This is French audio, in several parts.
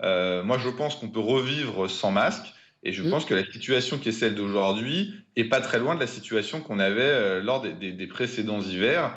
Moi, je pense qu'on peut revivre sans masque. Et je pense que la situation qui est celle d'aujourd'hui est pas très loin de la situation qu'on avait lors des précédents hivers.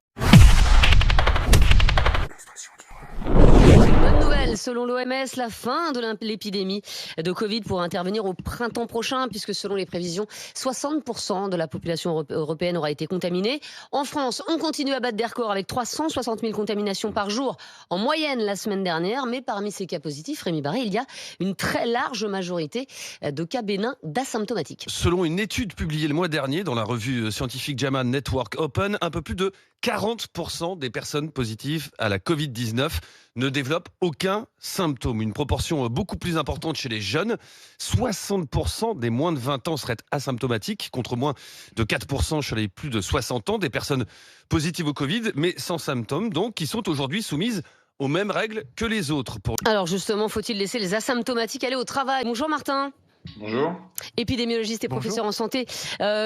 Bonne nouvelle, selon l'OMS, la fin de l'épidémie de Covid pourrait intervenir au printemps prochain, puisque selon les prévisions, 60% de la population européenne aura été contaminée. En France, on continue à battre des records avec 360 000 contaminations par jour en moyenne la semaine dernière. Mais parmi ces cas positifs, Rémi Barré, il y a une très large majorité de cas bénins d'asymptomatiques. Selon une étude publiée le mois dernier dans la revue scientifique JAMA Network Open, un peu plus de 40% des personnes positives à la Covid-19 ne développent aucun symptôme. Une proportion beaucoup plus importante chez les jeunes. 60% des moins de 20 ans seraient asymptomatiques, contre moins de 4% chez les plus de 60 ans. Des personnes positives au Covid, mais sans symptômes, donc, qui sont aujourd'hui soumises aux mêmes règles que les autres. Alors justement, faut-il laisser les asymptomatiques aller au travail? Bonjour Martin. Bonjour. Épidémiologiste et professeur en santé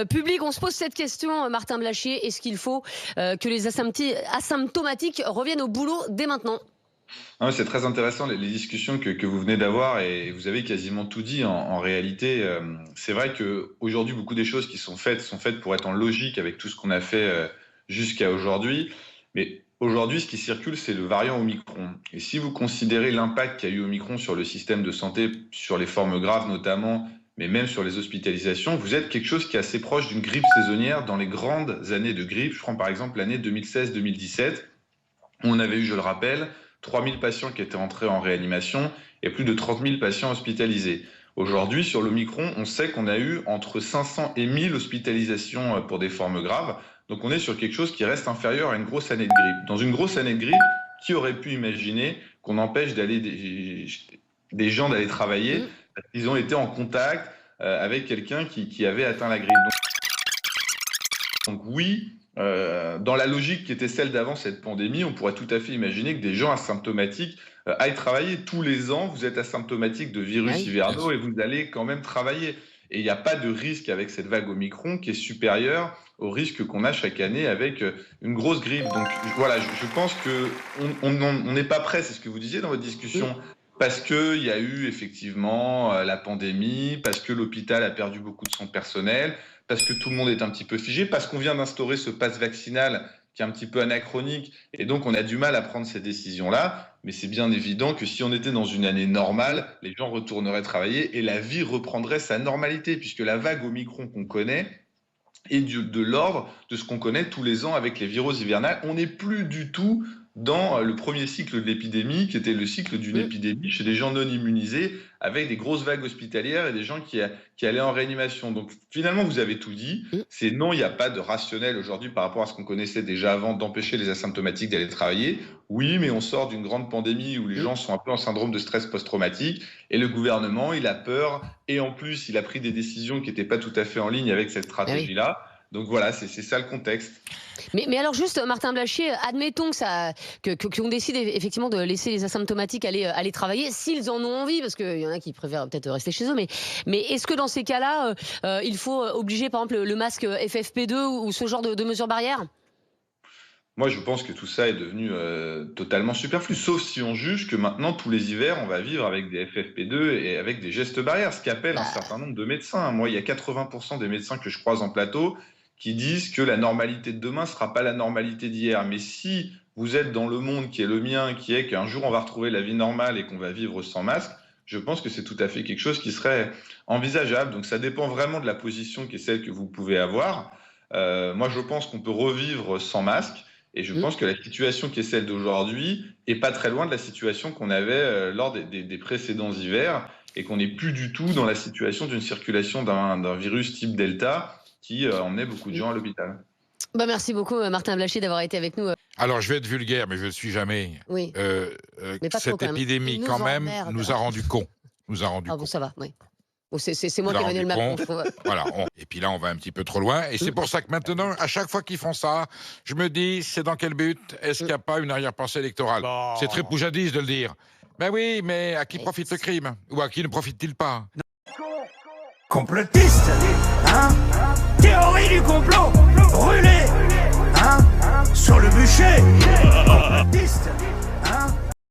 publique. On se pose cette question, Martin Blachier. Est-ce qu'il faut que les asymptomatiques reviennent au boulot dès maintenant? C'est très intéressant les discussions que vous venez d'avoir et vous avez quasiment tout dit en réalité. C'est vrai qu'aujourd'hui, beaucoup des choses qui sont faites pour être en logique avec tout ce qu'on a fait jusqu'à aujourd'hui. Mais aujourd'hui, ce qui circule, c'est le variant Omicron. Et si vous considérez l'impact qu'a eu Omicron sur le système de santé, sur les formes graves notamment, mais même sur les hospitalisations, vous êtes quelque chose qui est assez proche d'une grippe saisonnière dans les grandes années de grippe. Je prends par exemple l'année 2016-2017, où on avait eu, je le rappelle, 3000 patients qui étaient entrés en réanimation et plus de 30 000 patients hospitalisés. Aujourd'hui, sur l'Omicron, on sait qu'on a eu entre 500 et 1000 hospitalisations pour des formes graves. Donc on est sur quelque chose qui reste inférieur à une grosse année de grippe. Dans une grosse année de grippe, qui aurait pu imaginer qu'on empêche des gens d'aller travailler parce qu'ils ont été en contact avec quelqu'un qui avait atteint la grippe. Donc oui, dans la logique qui était celle d'avant cette pandémie, on pourrait tout à fait imaginer que des gens asymptomatiques aillent travailler. Tous les ans, vous êtes asymptomatique de virus hivernaux et vous allez quand même travailler. Et il n'y a pas de risque avec cette vague Omicron qui est supérieure au risque qu'on a chaque année avec une grosse grippe. Donc voilà, je pense qu'on n'est pas prêt, c'est ce que vous disiez dans votre discussion, parce qu'il y a eu effectivement la pandémie, parce que l'hôpital a perdu beaucoup de son personnel, parce que tout le monde est un petit peu figé, parce qu'on vient d'instaurer ce pass vaccinal qui est un petit peu anachronique, et donc on a du mal à prendre ces décisions-là. Mais c'est bien évident que si on était dans une année normale, les gens retourneraient travailler et la vie reprendrait sa normalité, puisque la vague Omicron qu'on connaît est de l'ordre de ce qu'on connaît tous les ans avec les virus hivernales. On n'est plus du tout dans le premier cycle de l'épidémie, qui était le cycle d'une épidémie chez des gens non immunisés, avec des grosses vagues hospitalières et des gens qui allaient en réanimation. Donc finalement, vous avez tout dit. C'est non, il n'y a pas de rationnel aujourd'hui par rapport à ce qu'on connaissait déjà avant d'empêcher les asymptomatiques d'aller travailler. Oui, mais on sort d'une grande pandémie où les gens sont un peu en syndrome de stress post-traumatique et le gouvernement, il a peur et en plus, il a pris des décisions qui n'étaient pas tout à fait en ligne avec cette stratégie-là. Donc voilà, c'est ça le contexte. Mais alors juste, Martin Blachier, admettons qu'on décide effectivement de laisser les asymptomatiques aller travailler, s'ils en ont envie, parce qu'il y en a qui préfèrent peut-être rester chez eux, mais est-ce que dans ces cas-là, il faut obliger par exemple le masque FFP2 ou ce genre de mesures barrières? Moi, je pense que tout ça est devenu totalement superflu, sauf si on juge que maintenant, tous les hivers, on va vivre avec des FFP2 et avec des gestes barrières, ce qui appelle un certain nombre de médecins. Moi, il y a 80% des médecins que je croise en plateau qui disent que la normalité de demain ne sera pas la normalité d'hier. Mais si vous êtes dans le monde qui est le mien, qui est qu'un jour on va retrouver la vie normale et qu'on va vivre sans masque, je pense que c'est tout à fait quelque chose qui serait envisageable. Donc ça dépend vraiment de la position qui est celle que vous pouvez avoir. Moi, je pense qu'on peut revivre sans masque. Et je pense que la situation qui est celle d'aujourd'hui est pas très loin de la situation qu'on avait lors des précédents hivers et qu'on n'est plus du tout dans la situation d'une circulation d'un virus type Delta qui emmenait beaucoup de gens à l'hôpital. Merci beaucoup Martin Blachier d'avoir été avec nous. Alors je vais être vulgaire, mais je ne le suis jamais. Oui. Mais pas cette trop, épidémie quand même nous a rendu cons. Bon, ça va, oui. Bon, c'est moi qui ai Emmanuel Macron. Voilà. Et puis là, on va un petit peu trop loin. Et c'est pour ça que maintenant, à chaque fois qu'ils font ça, je me dis, c'est dans quel but? Est-ce qu'il n'y a pas une arrière-pensée électorale? C'est très poujadiste de le dire. Ben oui, mais à qui profite le crime? Ou à qui ne profite-t-il pas? Complotiste, hein? Théorie du complot, brûlé, hein? Sur le bûcher, complotiste.